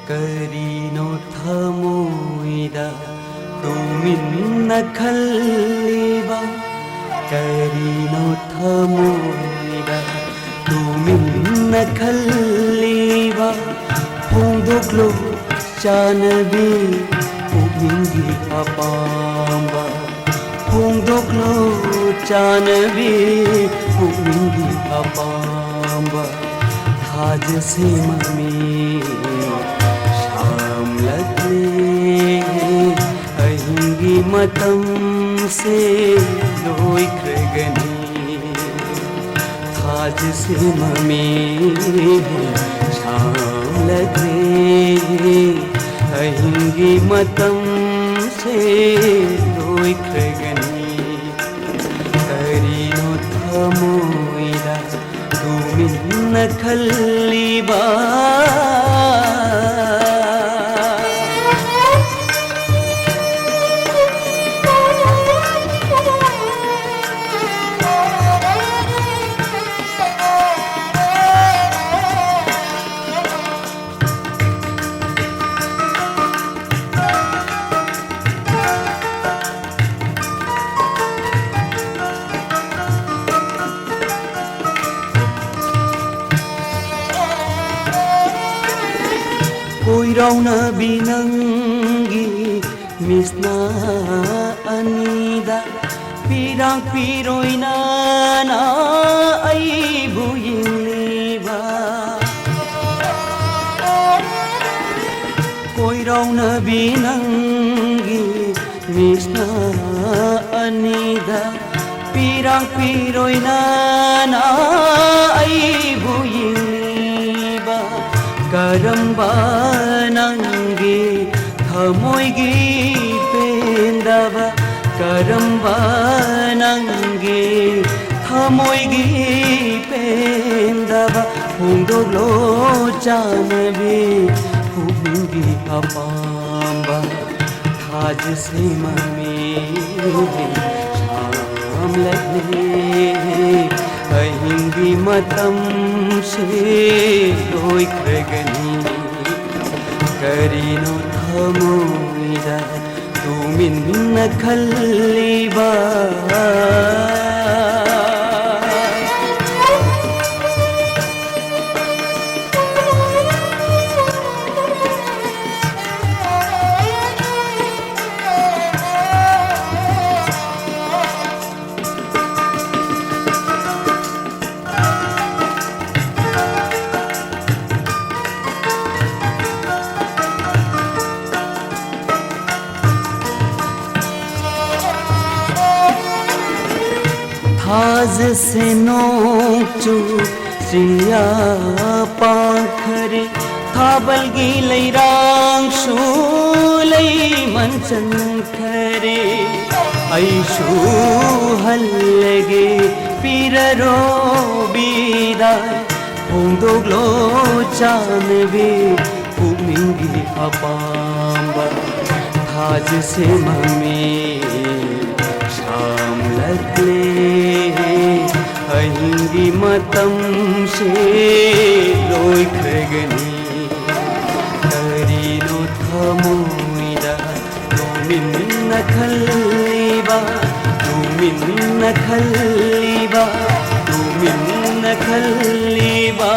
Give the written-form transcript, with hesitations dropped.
ꯀꯔꯤꯅꯣ ꯊꯃꯣꯏꯗ ꯇꯨꯃꯤꯟꯅ ꯈꯜꯂꯤꯕ ꯀꯔꯤꯅꯣ ꯊꯃꯣꯏꯗ ꯇꯨꯃꯤꯟꯅ ꯈꯜꯂꯤꯕ ꯐꯣꯡꯗꯣꯛꯂꯣ ꯆꯥꯅꯕꯤ ꯄꯨꯛꯅꯤꯡꯒꯤ ꯑꯄꯥꯝꯕ ꯐꯣꯡꯗꯣꯛꯂꯣ ꯆꯥꯅꯕꯤ ꯄꯨꯛꯅꯤꯡꯒꯤ ꯑꯄꯥꯝꯕ ꯊꯥꯖꯁꯦ ꯃꯃꯤ ꯁꯥꯝꯂꯛꯂꯦ ꯑꯍꯤꯡꯒꯤ ꯃꯇꯝꯁꯦ ꯂꯣꯏꯈ꯭ꯔꯒꯅꯤ ꯊꯥꯖꯁꯦ ꯃꯃꯤ ꯁꯥꯝꯂꯛꯂꯦ ꯑꯍꯤꯡꯒꯤ ꯃꯇꯝꯁꯦ ꯂꯣꯏꯈ꯭ꯔꯒꯅꯤ ꯀꯔꯤꯅꯣ ꯊꯃꯣꯏꯗ ꯇꯨꯃꯤꯟꯅ ꯈꯜꯂꯤꯕ ꯀꯣꯏꯔꯥꯎꯅꯕꯤ ꯅꯪꯒꯤ ꯃꯤꯁꯅ ꯑꯅꯤꯗ ꯄꯤꯔꯥꯡ ꯄꯤꯔꯣꯏꯅ ꯑꯩꯕꯨ ꯌꯦꯡꯂꯤꯕ ꯀꯣꯏꯔꯥꯎꯅꯕꯤ ꯅꯪꯒꯤ ꯃꯤꯁꯅ ꯑꯅꯤꯗ ꯄꯤꯔꯥꯡ ꯄꯤꯔꯣꯏꯅ ꯑꯩꯕు ꯌꯦꯡꯂꯤꯕ ꯀꯔꯝꯕ ꯅꯪꯒꯤ ꯊꯃꯣꯏꯒꯤ ꯄꯦꯟꯗꯕ ꯀꯔꯝꯕ ꯅꯪꯒꯤ ꯊꯃꯣꯏꯒꯤ ꯄꯦꯟꯗꯕ ꯐꯣꯡꯗꯣꯛꯂꯣ ꯆꯥꯅꯕꯤ ꯄꯨꯛꯅꯤꯡꯒꯤ ꯑꯄꯥꯝꯕ ꯊꯥꯖꯁꯦ ꯃꯃꯤ ꯁꯥꯝꯂꯛꯂꯦ ꯑꯍꯤꯡꯒꯤ ꯃꯇꯝꯁꯦ ꯂꯣꯏꯈ꯭ꯔꯒꯅꯤ ꯀꯔꯤꯅꯣ ꯊꯃꯣꯏꯗ ꯇꯨꯃꯤꯟꯅ ꯈꯜꯂꯤꯕ ꯊꯥꯖꯁꯦ ꯅꯣꯡꯆꯨ ꯆꯤꯡꯌꯥ ꯄꯥꯡꯈꯔꯦ ꯊꯥꯕꯜꯒꯤ ꯂꯩꯔꯥꯡꯁꯨ ꯂꯩꯃꯟ ꯆꯟꯈꯔꯦ ꯑꯩꯁꯨ ꯍꯜꯂꯒꯦ ꯄꯤꯔꯔꯣ ꯕꯤꯗꯥꯏ ꯐꯣꯡꯗꯣꯛꯂꯣ ꯆꯥꯅꯕꯤ ꯄꯨꯛꯅꯤꯡꯒꯤ ꯑꯄꯥꯝꯕ ꯊꯥꯖꯁꯦ ꯃꯃꯤ ꯁꯥꯝꯂꯛꯂꯦ ꯑꯍꯤꯡꯒꯤ ꯃꯇꯝꯁꯦ ꯂꯣꯏꯈ꯭ꯔꯒꯅꯤ ꯀꯔꯤꯅꯣ ꯊꯃꯣꯏꯗ ꯇꯨꯃꯤꯟꯅ ꯈꯜꯂꯤꯕ ꯇꯨꯃꯤꯟꯅ ꯈꯜꯂꯤꯕ ꯇꯨꯃꯤꯟꯅ ꯈꯜꯂꯤꯕ